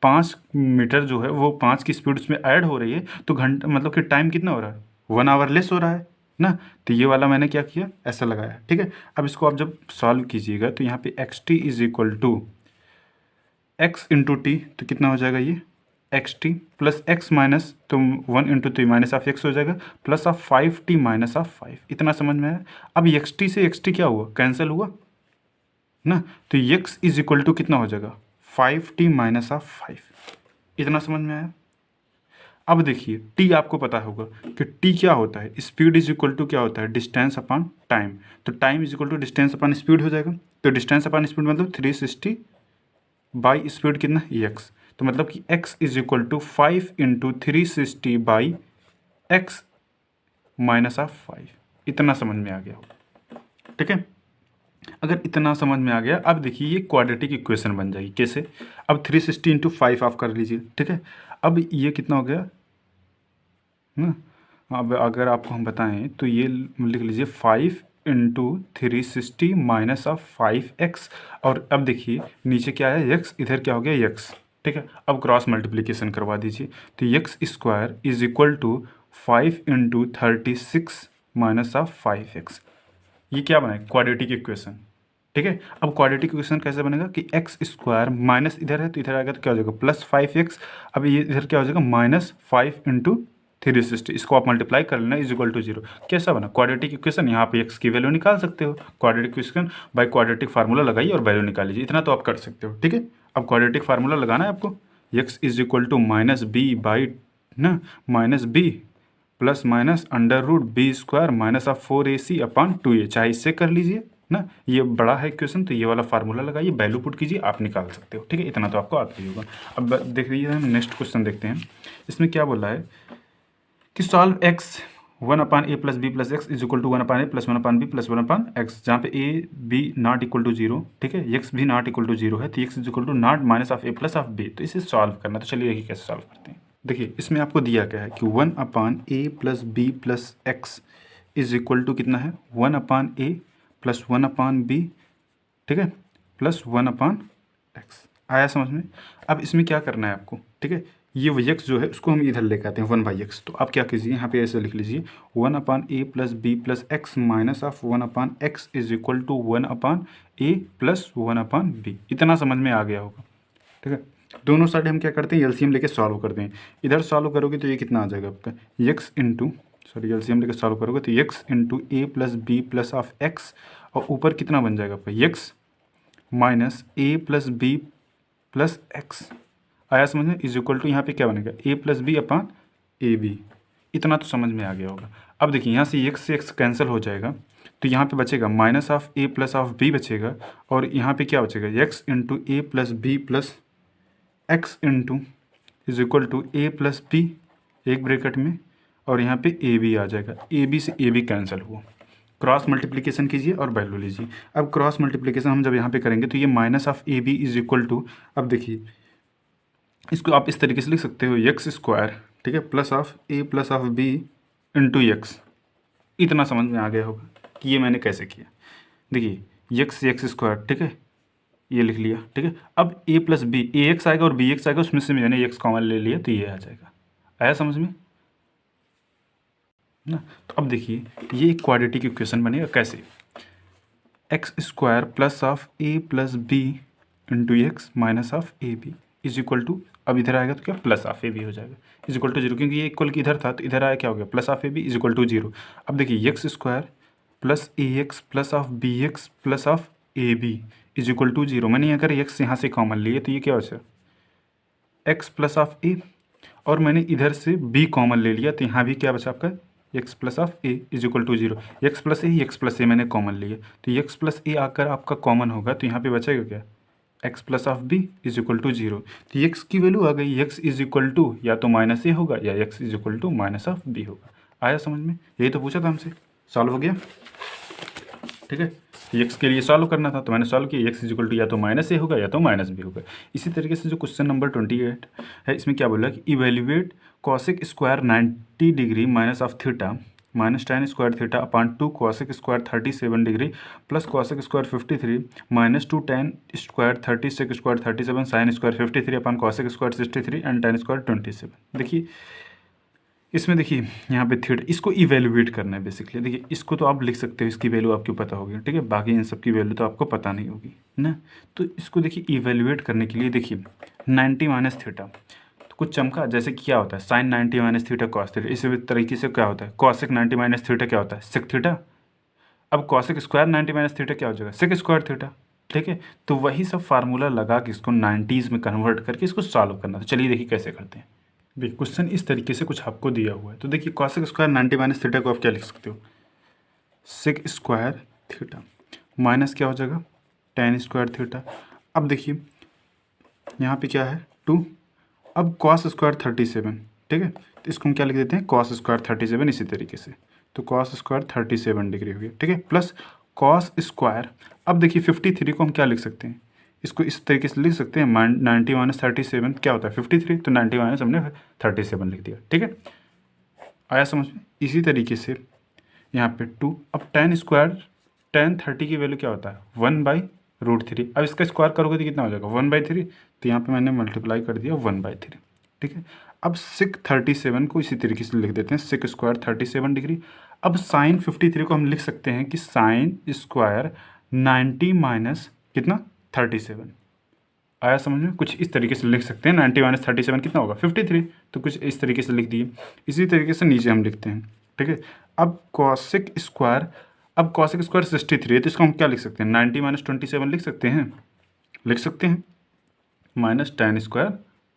Speaker 1: 5 मीटर जो है वो 5 की स्पीड उसमें ऐड हो रही है, तो घंटा मतलब कि टाइम कितना हो रहा है, 1 आवर लेस हो रहा है ना। तो ये वाला मैंने क्या किया, ऐसा लगाया, ठीक है। अब इसको आप जब सॉल्व कीजिएगा तो यहाँ पे X T is equal to X into T, तो कितना हो जाएगा ये X T plus X minus, तो 1 इंटू 3 माइनस ऑफ एक्स हो जाएगा, plus of 5t minus of 5। इतना समझ में आया। अब एक्स टी से एक्स टी क्या हुआ, कैंसिल हुआ ना, तो x इज इक्वल टू कितना हो जाएगा, 5t माइनस ऑफ 5। इतना समझ में आया। अब देखिए t आपको पता होगा कि t क्या होता है, स्पीड इज इक्वल टू क्या होता है, डिस्टेंस अपॉन टाइम। तो time is equal to distance upon speed हो जाएगा। तो डिस्टेंस अपॉन स्पीड मतलब 360 बाई स्पीड कितना, x। तो मतलब कि x is equal to 5 into 360 by X minus of 5। इतना समझ में आ गया होगा, ठीक है। अगर इतना समझ में आ गया, अब देखिए ये क्वाड्रेटिक इक्वेशन बन जाएगी। कैसे? अब 360 इंटू 5 आप कर लीजिए, ठीक है। अब ये कितना हो गया ना, अब अगर आपको हम बताएं तो ये लिख लीजिए 5 इंटू 360 माइनस ऑफ 5x। और अब देखिए नीचे क्या है x, इधर क्या हो गया x, ठीक है। अब क्रॉस मल्टीप्लिकेशन करवा दीजिए, तो X square is equal to 5 into 36 minus of 5x। ये क्या बना है? क्वाड्रेटिक इक्वेशन, ठीक है। अब क्वाड्रेटिक इक्वेशन कैसे बनेगा कि एक्स स्क्वायर माइनस इधर है तो इधर आएगा तो क्या हो जाएगा प्लस 5x। अब ये इधर क्या हो जाएगा माइनस 5 इंटू 360, इसको आप मल्टीप्लाई कर लेना इज इक्वल टू 0। कैसा बना क्वाड्रेटिक इक्वेशन? यहाँ पे एक्स की वैल्यू निकाल सकते हो, quadratic equation by quadratic formula लगाइए और वैल्यू निकाल लीजिए, इतना तो आप कर सकते हो, ठीक है। अब क्वाड्रेटिक फार्मूला लगाना है आपको, X is equal to minus B by ना minus B plus minus under root B square minus of 4ac upon 2a, चाहे इससे कर लीजिए ना, ये बड़ा है इक्वेशन तो ये वाला फार्मूला लगाइए, वैल्यू पुट कीजिए, आप निकाल सकते हो, ठीक है। इतना तो आपको आता ही होगा। अब देख लीजिए, हम नेक्स्ट क्वेश्चन देखते हैं। इसमें क्या बोला है कि solve X 1 upon A plus B plus X is equal to 1 upon A plus 1 upon B plus 1 upon X, जहाँ पे A B not equal to 0, ठीक है, एक्स भी नॉट इक्वल टू 0 है, तो X is equal to not minus of A plus of B. तो इसे सॉल्व करना, तो चलिए देखिए कैसे सॉल्व करते हैं। देखिए इसमें आपको दिया क्या है कि 1 upon A plus B plus X is equal to कितना है 1 upon A plus 1 upon B, ठीक है, प्लस 1 अपान एक्स। आया समझ में? अब इसमें क्या करना है आपको, ठीक है, ये एक्स जो है उसको हम इधर लेकर आते हैं 1 बाई एक्स। तो आप क्या कीजिए, यहाँ पे ऐसे लिख लीजिए 1 upon A plus B plus X minus of 1 upon X is equal to 1 upon A plus 1 upon B. इतना समझ में आ गया होगा, ठीक है। दोनों साइड हम क्या करते हैं एलसीएम लेके सॉल्व करते हैं। इधर सॉल्व करोगे तो ये कितना आ जाएगा आपका एक्स इंटू एलसीएम लेके सॉल्व करोगे तो X into A plus B plus of X, और ऊपर कितना बन जाएगा आपका X minus A plus B plus X. आया समझ में? इज इक्वल टू यहाँ पे क्या बनेगा A plus B upon A B. इतना तो समझ में आ गया होगा। अब देखिए यहाँ से एक्स कैंसिल हो जाएगा, तो यहाँ पे बचेगा minus of A plus of B बचेगा, और यहाँ पे क्या बचेगा X into A plus B plus X into is equal to A plus B एक ब्रैकेट में, और यहाँ पे ए बी आ जाएगा, ए बी से ए बी कैंसिल हुआ। क्रॉस मल्टीप्लिकेशन कीजिए और वैल्यू लीजिए। अब क्रॉस मल्टीप्लिकेशन हम जब यहाँ पे करेंगे तो ये minus of A B is equal to, अब देखिए इसको आप इस तरीके से लिख सकते हो एक्स स्क्वायर, ठीक है, plus of A plus of B into X. इतना समझ में आ गया होगा कि ये मैंने कैसे किया। देखिए एक्स स्क्वायर, ठीक है, ये लिख लिया, ठीक है। अब ए प्लस बी, ए एक्स आएगा और बी एक्स आएगा, उसमें से मैंने एक्स कॉमन ले लिया तो ये आ जाएगा। आया समझ में ना? तो अब देखिए ये एक क्वाड्रेटिक इक्वेशन बनेगा कैसे, X square plus of A plus B into X minus of A B is equal to, अब इधर आएगा तो क्या प्लस ऑफ ए बी हो जाएगा इज इक्वल टू 0, क्योंकि ये इक्वल की इधर था तो इधर आया क्या हो गया plus of A B is equal to 0। अब देखिए X square plus A X plus of B X plus of A B is equal to 0। मैंने अगर एक्स यहाँ से कॉमन लिए तो ये क्या हो जाएगा एक्स प्लस ऑफ ए, और मैंने इधर से बी कॉमन ले लिया तो यहाँ भी क्या बचा आपका X plus of A is equal to 0। X plus A मैंने कॉमन लिया तो एक्स प्लस ए आकर आपका कॉमन होगा तो यहाँ पे बचेगा क्या X plus of B is equal to 0। तो एक्स की वैल्यू आ गई एक्स इज इक्वल टू या तो माइनस ए होगा या X is equal to minus of B होगा। आया समझ में? यही तो पूछा था हमसे, सॉल्व हो गया, ठीक है। एक्स के लिए सॉल्व करना था तो मैंने सॉल्व किया, एक्स इज इक्वल टू या तो माइनस ए होगा या तो माइनस बी होगा। इसी तरीके से जो क्वेश्चन नंबर 28 है इसमें क्या बोला कि evaluate cosec square 90 degree minus of theta minus tan square theta upon 2 cosec square 37 degree plus cosec square 53 minus 2 tan square 36 square 37 sine square 53 upon cosec square 63 and tan square 27। देखिए इसमें देखिए यहाँ पे थीटा, इसको इवेल्युएट करना है बेसिकली। देखिए इसको तो आप लिख सकते हो, इसकी वैल्यू आपको पता होगी, ठीक है, बाकी इन सब की वैल्यू तो आपको पता नहीं होगी ना। तो इसको देखिए इवेल्युएट करने के लिए देखिए 90 माइनस थीटा, तो कुछ चमका, जैसे कि क्या होता है sine 90 minus theta cos theta, इसी तरीके से क्या होता है कॉसेक 90 माइनस थीटा क्या होता है सेक थीटा। अब कॉसेक स्क्वायर 90 माइनस थीटा क्या हो जाएगा सेक स्क्वायर थीटा, ठीक है। तो वही सब फार्मूला लगा के इसको 90s में कन्वर्ट करके इसको सॉल्व करना। तो चलिए देखिए कैसे करते हैं। देखिए क्वेश्चन इस तरीके से कुछ आपको दिया हुआ है, तो देखिए कॉसेक स्क्वायर 90 माइनस थीटा को आप क्या लिख सकते हो सेक स्क्वायर थीटा माइनस क्या हो जाएगा tan स्क्वायर थीटा। अब देखिए यहाँ पे क्या है 2 अब कॉस स्क्वायर 37, ठीक है, तो इसको हम क्या लिख देते हैं, कॉस स्क्वायर 37 इसी तरीके से, तो कॉस स्क्वायर 37 डिग्री हो गया, ठीक है, प्लस कॉस स्क्वायर। अब देखिए 53 को हम क्या लिख सकते हैं, इसको इस तरीके से लिख सकते हैं, 90 माइनस 37 क्या होता है 53, तो 90 माइनस हमने 37 लिख दिया, ठीक है, आया समझ में। इसी तरीके से यहाँ पे 2, अब tan स्क्वायर, tan 30 की वैल्यू क्या होता है 1/√3। अब इसका स्क्वायर करोगे तो कितना हो जाएगा 1/3, तो यहाँ पे मैंने मल्टीप्लाई कर दिया 1/3, ठीक है। अब सिक 37 को इसी तरीके से लिख देते हैं, सिक स्क्वायर 37 डिग्री। अब साइन 53 को हम लिख सकते हैं कि साइन स्क्वायर 90 माइनस कितना 37, आया समझ में। कुछ इस तरीके से लिख सकते हैं, 90 माइनस 37 कितना होगा 53, तो कुछ इस तरीके से लिख दिए। इसी तरीके से नीचे हम लिखते हैं, ठीक है। अब कॉसिक स्क्वायर, अब कॉसिक स्क्वायर 63 है, तो इसको हम क्या लिख सकते हैं 90 माइनस 27 लिख सकते हैं माइनस tan स्क्वायर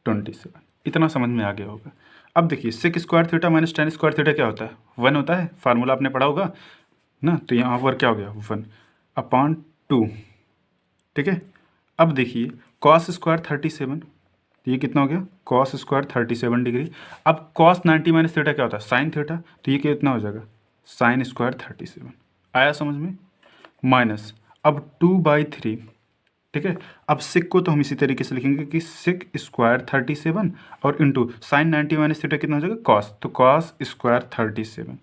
Speaker 1: 27। इतना समझ में आ गया होगा। अब देखिए sec square theta minus tan square theta क्या होता है 1 होता है, फार्मूला आपने पढ़ा होगा ना, तो यहाँ पर क्या हो गया 1/2, ठीक है। अब देखिए कॉस स्क्वायर 37, तो ये कितना हो गया कॉस स्क्वायर 37 डिग्री। अब कॉस 90 माइनस थीटा क्या होता है साइन थीटा, तो ये कितना हो जाएगा साइन स्क्वायर 37, आया समझ में। माइनस अब 2/3, ठीक है। अब सिक को तो हम इसी तरीके से लिखेंगे कि सिक स्क्वायर 37 और इंटू साइन 90 माइनस थीटा कितना हो जाएगा कॉस, तो कॉस स्क्वायर 37।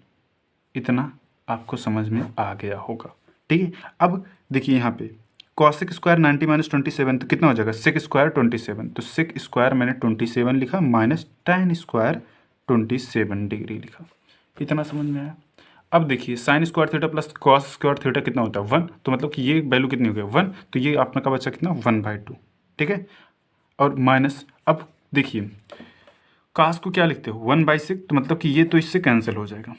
Speaker 1: इतना आपको समझ में आ गया होगा, ठीक है। अब देखिए यहाँ पे कॉसिक स्क्वायर 90 माइनस 27, तो कितना हो जाएगा सिक स्क्वायर 27, तो सिक स्क्वायर मैंने 27 लिखा माइनस tan स्क्वायर 27 डिग्री लिखा। इतना समझ में आया। अब देखिए sine square theta plus cos square theta कितना होता है 1, तो मतलब कि ये वैल्यू कितनी हो गई 1, तो ये आपने का बच्चा कितना 1/2, ठीक है। और माइनस अब देखिए कास को क्या लिखते हो 1/6, तो मतलब कि ये तो इससे कैंसिल हो जाएगा,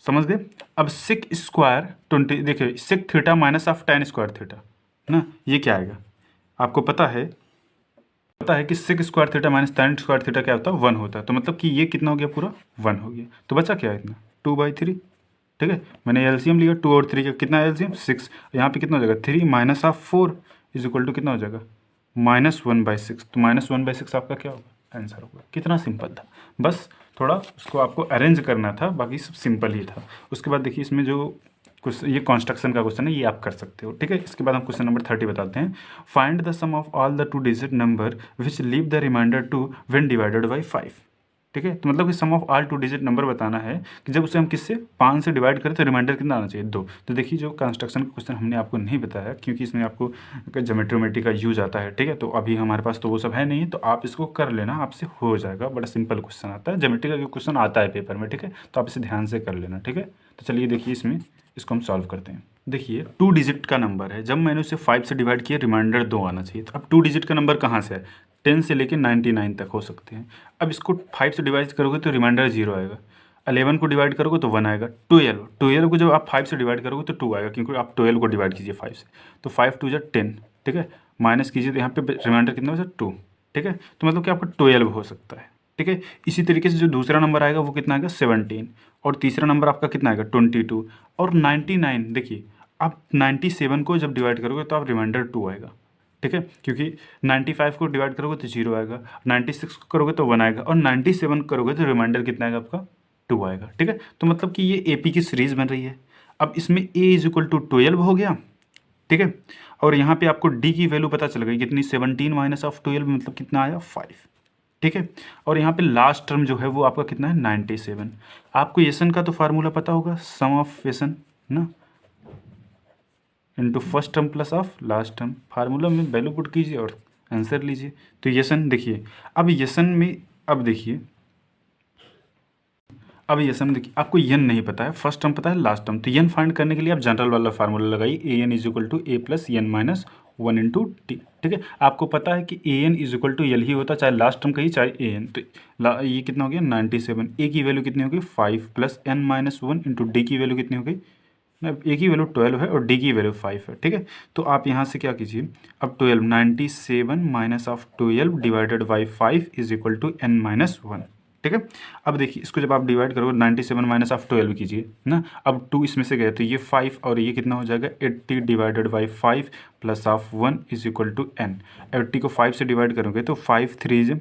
Speaker 1: समझ गए। अब सिक स्क्वायर 20, देखिए sec theta minus of tan square theta ना, ये क्या आएगा आपको पता है कि sec square theta minus tan square theta क्या होता है 1 होता है, तो मतलब कि ये कितना हो गया पूरा 1 हो गया, तो बचा क्या है इतना 2/3, ठीक है। मैंने एलसीएम लिया 2 और 3 का, कितना एलसीएम 6, यहाँ पे कितना हो जाएगा 3 minus of 4 is equal to कितना हो जाएगा -1/6, तो -1/6 आपका क्या होगा आंसर होगा। कितना सिंपल था, बस थोड़ा उसको आपको अरेंज करना था, बाकी सब सिंपल ही था। उसके बाद देखिए इसमें जो कुछ ये कॉन्स्ट्रक्शन का क्वेश्चन है ये आप कर सकते हो, ठीक है। इसके बाद हम क्वेश्चन नंबर 30 बताते हैं। Find the sum of all the 2 digit number which leave the remainder 2 when divided by 5, ठीक है। तो मतलब कि sum of all 2 digit number बताना है कि जब उसे हम किससे 5 से डिवाइड करें तो रिमाइंडर कितना आना चाहिए 2। तो देखिए जो कंस्ट्रक्शन का क्वेश्चन हमने आपको नहीं बताया क्योंकि इसमें आपको ज्योमेट्री का यूज आता है, ठीक है। तो अभी हमारे पास तो वो सब है नहीं, तो आप इसको कर लेना, आपसे हो जाएगा। बड़ा सिंपल क्वेश्चन आता है, ज्योमेट्री का क्वेश्चन आता है पेपर में, ठीक है। तो आप इसे ध्यान से कर लेना, ठीक है। तो चलिए देखिए इसमें इसको हम सॉल्व करते हैं। देखिए 2 डिजिट का नंबर है, जब मैंने उसे 5 से डिवाइड किया रिमाइंडर 2 आना चाहिए। तो अब 2 डिजिट का नंबर कहाँ से है 10 से लेकर 99 तक हो सकते हैं। अब इसको 5 से डिवाइड करोगे तो रिमाइंडर 0 आएगा, 11 को डिवाइड करोगे तो 1 आएगा, 12 को जब आप 5 से डिवाइड करोगे तो 2 आएगा क्योंकि आप 12 को डिवाइड कीजिए 5 से, तो 5 2 10, ठीक है। माइनस कीजिए तो यहाँ पे रिमाइंडर कितना हो जाए 2, ठीक है। तो मतलब कि आपका 12 हो सकता है, ठीक है। इसी तरीके से जो दूसरा नंबर आएगा वो कितना आएगा 17, और तीसरा नंबर आपका कितना आएगा 22, और 99। देखिए आप 97 को जब डिवाइड करोगे तो आप रिमाइंडर 2 आएगा, ठीक है, क्योंकि 95 को डिवाइड करोगे तो 0 आएगा, 96 को करोगे तो 1 आएगा, और 97 करोगे तो रिमाइंडर कितना आएगा आपका 2 आएगा, ठीक है। तो मतलब कि ये एपी की सीरीज बन रही है। अब इसमें a इज इक्वल टू 12 हो गया, ठीक है, और यहाँ पे आपको d की वैल्यू पता चल गई कितनी 17 माइनस ऑफ 12 मतलब कितना आया 5, ठीक है। और यहाँ पे लास्ट टर्म जो है वो आपका कितना है 97। आपको एसन का तो फार्मूला पता होगा, सम ऑफ एसन ना into first term plus of last term, formula में वैल्यू पुट कीजिए और आंसर लीजिए। तो येसन देखिए, अब येसन में अब देखिए आपको यन नहीं पता है, फर्स्ट टर्म पता है लास्ट टर्म, तो यन फाइंड करने के लिए आप जनरल वाला फार्मूला लगाइए, A N is equal to A plus N minus 1 into T, ठीक है। आपको पता है कि A N is equal to L ही होता है, चाहे लास्ट टर्म कहिए चाहे ए एन। तो ये कितना हो गया 97, ए की वैल्यू कितनी हो गई 5 plus N minus 1 into D की वैल्यू कितनी हो गई, ए की वैल्यू 12 है और डी की वैल्यू 5 है, ठीक है। तो आप यहाँ से क्या कीजिए, अब 97 minus of 12 divided by 5 is equal to N minus 1, ठीक है। अब देखिए इसको जब आप डिवाइड करोगे 97 माइनस ऑफ 12 कीजिए ना, अब 2 इसमें से गए तो ये 5 और ये कितना हो जाएगा 80 divided by 5 plus of 1 is equal to n। 80 को 5 से डिवाइड करोगे तो 5 3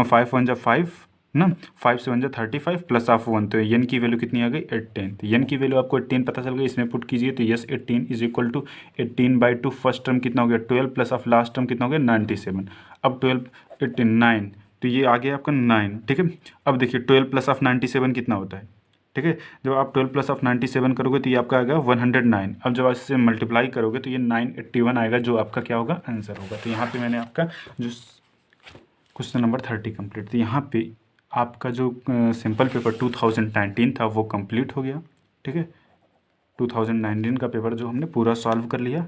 Speaker 1: 5 1 जा 5 ना, 5 से 1 जा 35 प्लस ऑफ 1, तो n की वैल्यू कितनी आ गई 18। तो n की वैल्यू आपको 18 पता चल गई, इसमें पुट कीजिए तो yes 18 is equal to 18/2 first term कितना हो गया 12 प्लस ऑफ लास्ट टर्म कितना हो गया 97। अब 12 18 9, तो ये आ गया आपका 9, ठीक है। अब देखिए 12 प्लस ऑफ 97 कितना होता है, ठीक है। जब आप 12 प्लस ऑफ 97 करोगे तो ये आपका आएगा 109। अब जब इससे मल्टीप्लाई करोगे तो ये 981 आएगा, जो आपका क्या होगा आंसर होगा। तो यहाँ पे मैंने आपका जो क्वेश्चन नंबर 30 कंप्लीट, तो यहाँ पे आपका जो सिंपल पेपर 2019 था वो कंप्लीट हो गया, ठीक है। 2019 का पेपर जो हमने पूरा सॉल्व कर लिया।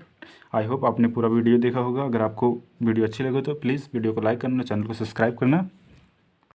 Speaker 1: आई होप आपने पूरा वीडियो देखा होगा। अगर आपको वीडियो अच्छी लगे तो प्लीज़ वीडियो को लाइक करना, चैनल को सब्सक्राइब करना।